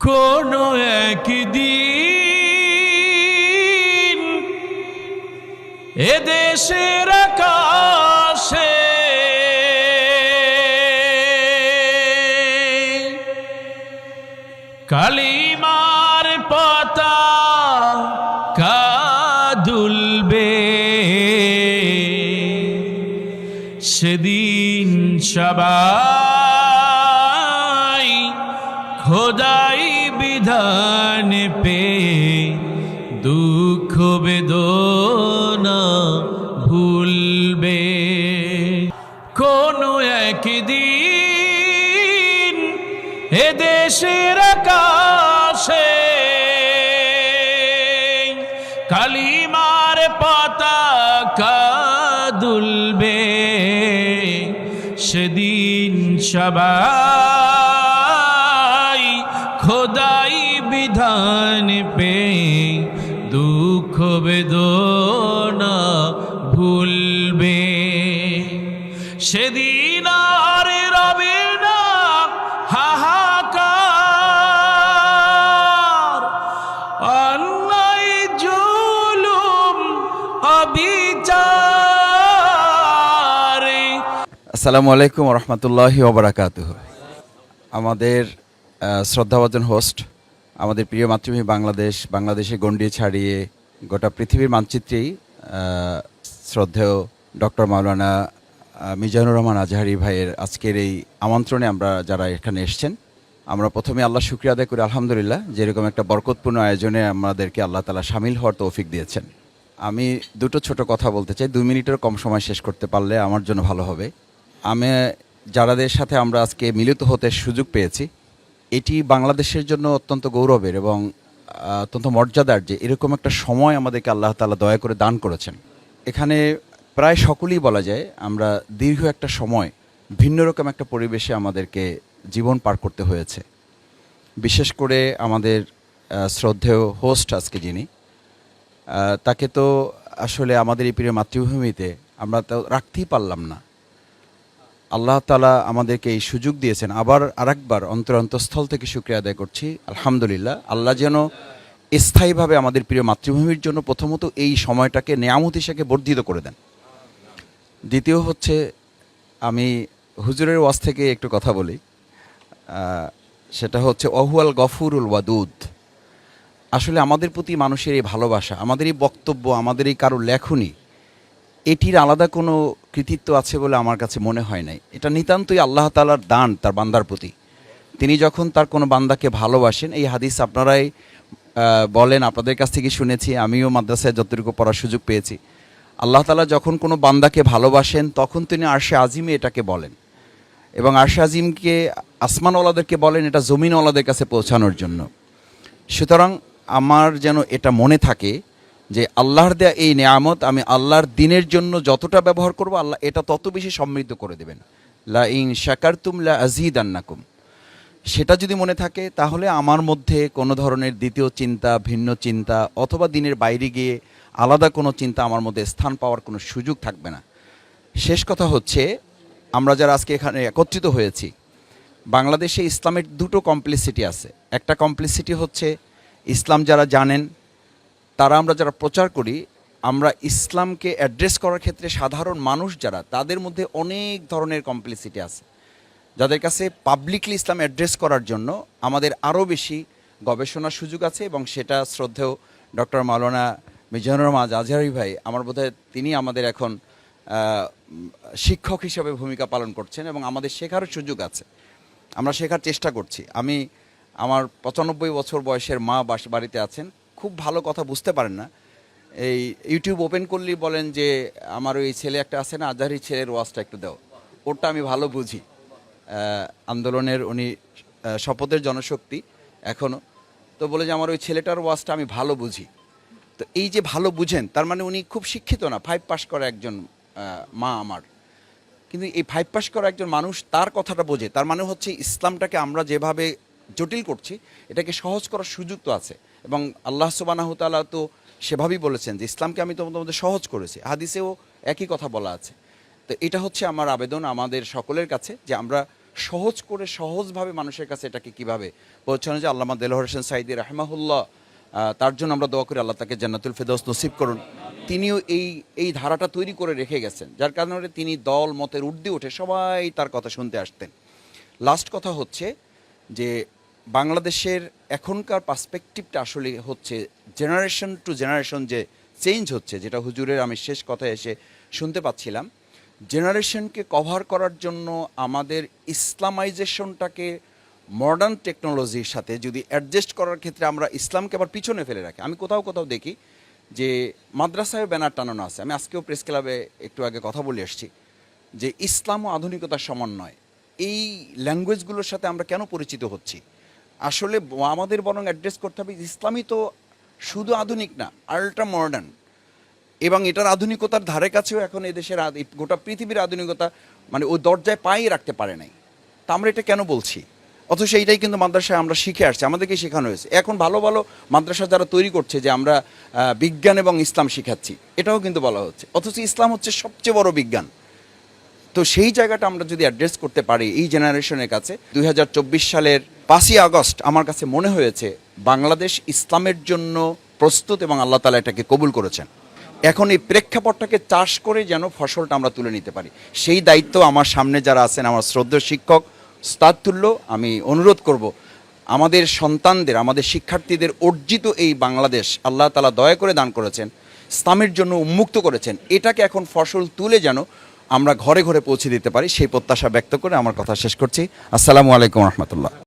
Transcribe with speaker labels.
Speaker 1: কোনো একদিন এদেশের আকাশে কালিমার পতাকা দুলবে, সেদিন সবাই খোদাই বিধান পে দুঃখ বেদনা ভুলবে। কোনো একদিন এদেশের আকাশে কালিমার পতাকা দুলবে, সেদিন সবাই খোদাই বিধান পে দুঃখ বেদনা ভুলবে। সেদিন আর রবে না হাহাকার, অন্যায় জুলুম অবিচার।
Speaker 2: আসসালামু আলাইকুম ওয়া রাহমাতুল্লাহি ওয়া বারাকাতুহু। আমাদের শ্রদ্ধাভাজন হোস্ট, আমাদের প্রিয় মাতৃভূমি বাংলাদেশে গণ্ডি ছাড়িয়ে গোটা পৃথিবীর মানচিত্রেই শ্রদ্ধেয় ডক্টর মাওলানা মিজানুর রহমান আজহারি ভাইয়ের আজকের এই আমন্ত্রণে আমরা যারা এখানে এসেছেন, আমরা প্রথমে আল্লাহ শুকরিয়া আদায় করি আলহামদুলিল্লাহ, যেরকম একটা বরকতপূর্ণ আয়োজনে আমাদেরকে আল্লাহ তাআলা শামিল হওয়ার তৌফিক দিয়েছেন। আমি দুটো ছোট কথা বলতে চাই, 2 মিনিটের কম সময় শেষ করতে পারলে আমার জন্য ভালো হবে। আমি যারাদের সাথে আমরা আজকে মিলিত হতে সুযোগ পেয়েছি, এটি বাংলাদেশের জন্য অত্যন্ত গৌরবের এবং অত্যন্ত মর্যাদার যে এরকম একটা সময় আমাদেরকে আল্লাহ তাআলা দয়া করে দান করেছেন। এখানে প্রায় সকলেই বলা যায় আমরা দীর্ঘ একটা সময় ভিন্ন রকম একটা পরিবেশে আমাদেরকে জীবন পার করতে হয়েছে। বিশেষ করে আমাদের শ্রদ্ধেয় হোস্ট আজকে যিনি, তাকে তো আসলে আমাদের এই প্রিয় মাতৃভূমিতে আমরা তো রাখতেই পারলাম না। আল্লাহ তাআলা আমাদেরকে এই সুযোগ দিয়েছেন। আবার আরেকবার অন্তরস্থল থেকে শুকরিয়া আদায় করছি আলহামদুলিল্লাহ। আল্লাহ যেন স্থায়ীভাবে আমাদের প্রিয় মাতৃভূমির জন্য প্রথমত এই সময়টাকে নেয়ামত হিসেবে বর্ধিত করে দেন। দ্বিতীয় হচ্ছে, আমি হুজুরের ওয়াজ থেকে একটু কথা বলি, সেটা হচ্ছে ওয়াহুয়াল গফুরুল ওয়াদুদ। আসলে আমাদের প্রতি মানুষের এই ভালোবাসা, আমাদের এই বক্তব্য, আমাদের এই কারো লেখনী, এটির আলাদা কোনো কৃতিত্ব আছে বলে আমার কাছে মনে হয় নাই। এটা নিতান্তই আল্লাহ তাআলার দান তার বান্দার প্রতি। তিনি যখন তার কোনো বান্দাকে ভালোবাসেন, এই হাদিস আপনারাই বলেন, আপনাদের কাছ থেকে শুনেছি, আমিও মাদ্রাসায় যতটুকু পড়ার সুযোগ পেয়েছি, আল্লাহ তাআলা যখন কোনো বান্দাকে ভালোবাসেন তখন তিনি আরশে আজিমে এটাকে বলেন, এবং আরশে আজিমকে আসমানওয়ালাদেরকে বলেন এটা জমিনওয়ালাদের কাছে পৌঁছানোর জন্য। সুতরাং আমার যেন এটা মনে থাকে যে আল্লাহর দেয়া এই নেয়ামত আমি আল্লাহর দিনের জন্য যতটা ব্যবহার করব, আল্লাহ এটা তত বেশি সমৃদ্ধ করে দেবেন। লা ইন শাকারতুম লা আযীদান্নাকুম। সেটা যদি মনে থাকে তাহলে আমার মধ্যে কোনো ধরনের দ্বিতীয় চিন্তা, ভিন্ন চিন্তা অথবা দিনের বাইরে গিয়ে আলাদা কোনো চিন্তা আমার মধ্যে স্থান পাওয়ার কোনো সুযোগ থাকবে না। শেষ কথা হচ্ছে, আমরা যারা আজকে এখানে একত্রিত হয়েছি, বাংলাদেশে ইসলামের দুটো কমপ্লিসিটি আছে। একটা কমপ্লিসিটি হচ্ছে ইসলাম যারা জানেন তারা, আমরা যারা প্রচার করি, আমরা ইসলামকে অ্যাড্রেস করার ক্ষেত্রে সাধারণ মানুষ যারা, তাদের মধ্যে অনেক ধরনের কমপ্লিসিটি আছে, যাদের কাছে পাবলিকলি ইসলাম অ্যাড্রেস করার জন্য আমাদের আরও বেশি গবেষণার সুযোগ আছে। এবং সেটা শ্রদ্ধেয় ডক্টর মাওলানা মিজানুর রহমান আজহারি ভাই, আমার বোধহয় তিনি আমাদের এখন শিক্ষক হিসেবে ভূমিকা পালন করছেন এবং আমাদের শেখারও সুযোগ আছে, আমরা শেখার চেষ্টা করছি। আমার 95 বছর বয়সের মা বাড়িতে আছেন, খুব ভালো কথা বুঝতে পারেন না, এই ইউটিউব ওপেন করলেই বলেন যে আমার ওই ছেলে একটা আছে না, আজহারি ছেলের ওয়াজটা একটু দাও, ওরটা আমি ভালো বুঝি। আন্দোলনের উনি শপথের জনশক্তি এখনও, তো বলে যে আমার ওই ছেলেটার ওয়াজটা আমি ভালো বুঝি। তো এই যে ভালো বুঝেন, তার মানে উনি খুব শিক্ষিত না, 5 পাস করা একজন মা আমার। কিন্তু এই 5 পাস করা একজন মানুষ তার কথাটা বোঝে, তার মানে হচ্ছে ইসলামটাকে আমরা যেভাবে জটিল করছি এটাকে সহজ করার সুযোগ তো আছে। এবং আল্লাহ সুবহানাহু ওয়া তাআলা তো সেভাবেই বলেছেন যে ইসলামকে আমি তোমাদের সহজ করেছি, হাদিসেও একই কথা বলা আছে। তো এটা হচ্ছে আমার আবেদন আমাদের সকলের কাছে, যে আমরা সহজ করে সহজভাবে মানুষের কাছে এটাকে কীভাবে পৌঁছানো যায়। আল্লামা দেলোয়ার হোসেন সাঈদী রাহিমাহুল্লাহ, তার জন্য আমরা দোয়া করি আল্লাহ তাকে জান্নাতুল ফেরদৌস নসিব করুন। তিনিও এই ধারাটা তৈরি করে রেখে গেছেন, যার কারণে তিনি দল মতের ঊর্ধ্বে উঠে সবাই তার কথা শুনতে আসতেন। লাস্ট কথা হচ্ছে যে বাংলাদেশের এখনকার পার্সপেক্টিভটা আসলে হচ্ছে জেনারেশন টু জেনারেশন যে চেঞ্জ হচ্ছে, যেটা হুজুরের আমি শেষ কথা এসে শুনতে পাচ্ছিলাম, জেনারেশনকে কভার করার জন্য আমাদের ইসলামাইজেশনটাকে মডার্ন টেকনোলজির সাথে যদি অ্যাডজাস্ট করার ক্ষেত্রে আমরা ইসলামকে আবার পিছনে ফেলে রাখি। আমি কোথাও কোথাও দেখি যে মাদ্রাসায় ব্যানার টানানো আছে, আমি আজকেও প্রেস ক্লাবে একটু আগে কথা বলে এসেছি যে ইসলাম ও আধুনিকতার সমন্বয়। এই ল্যাঙ্গুয়েজগুলোর সাথে আমরা কেন পরিচিত হচ্ছি? আসলে আমাদের বরং অ্যাড্রেস করতে হবে ইসলামই তো শুধু আধুনিক না, আল্ট্রা মডার্ন, এবং এটার আধুনিকতার ধারে কাছেও এখন এদেশের গোটা পৃথিবীর আধুনিকতা মানে ওই দরজায় পাই রাখতে পারে নাই। তা আমরা এটা কেন বলছি? অথচ এইটাই কিন্তু মাদ্রাসায় আমরা শিখে আসছি, আমাদেরকে শেখানো হয়েছে। এখন ভালো ভালো মাদ্রাসা যারা তৈরি করছে যে আমরা বিজ্ঞান এবং ইসলাম শিখাচ্ছি, এটাও কিন্তু বলা হচ্ছে, অথচ ইসলাম হচ্ছে সবচেয়ে বড় বিজ্ঞান। তো সেই জায়গাটা আমরা যদি অ্যাড্রেস করতে পারি এই জেনারেশনের কাছে, 2024 সালের 5ই আগস্ট আমার কাছে মনে হয়েছে বাংলাদেশ ইসলামের জন্য প্রস্তুত এবং আল্লাহ তাআলা এটাকে কবুল করেছেন। এখন এই প্রেক্ষাপটটাকে চাষ করে যেন ফসলটা আমরা তুলে নিতে পারি, সেই দায়িত্ব আমার সামনে যারা আছেন, আমার শ্রদ্ধেয় শিক্ষক উস্তাদ তুল্য, আমি অনুরোধ করব আমাদের সন্তানদের, আমাদের শিক্ষার্থীদের অর্জিত এই বাংলাদেশ আল্লাহ তাআলা দয়া করে দান করেছেন, ইসলামের জন্য উন্মুক্ত করেছেন, এটাকে এখন ফসল তুলে যেন আমরা ঘরে ঘরে পৌঁছে দিতে পারি, সেই প্রত্যাশা ব্যক্ত করে আমার কথা শেষ করছি। আসসালামু আলাইকুম রহমতুল্লাহ।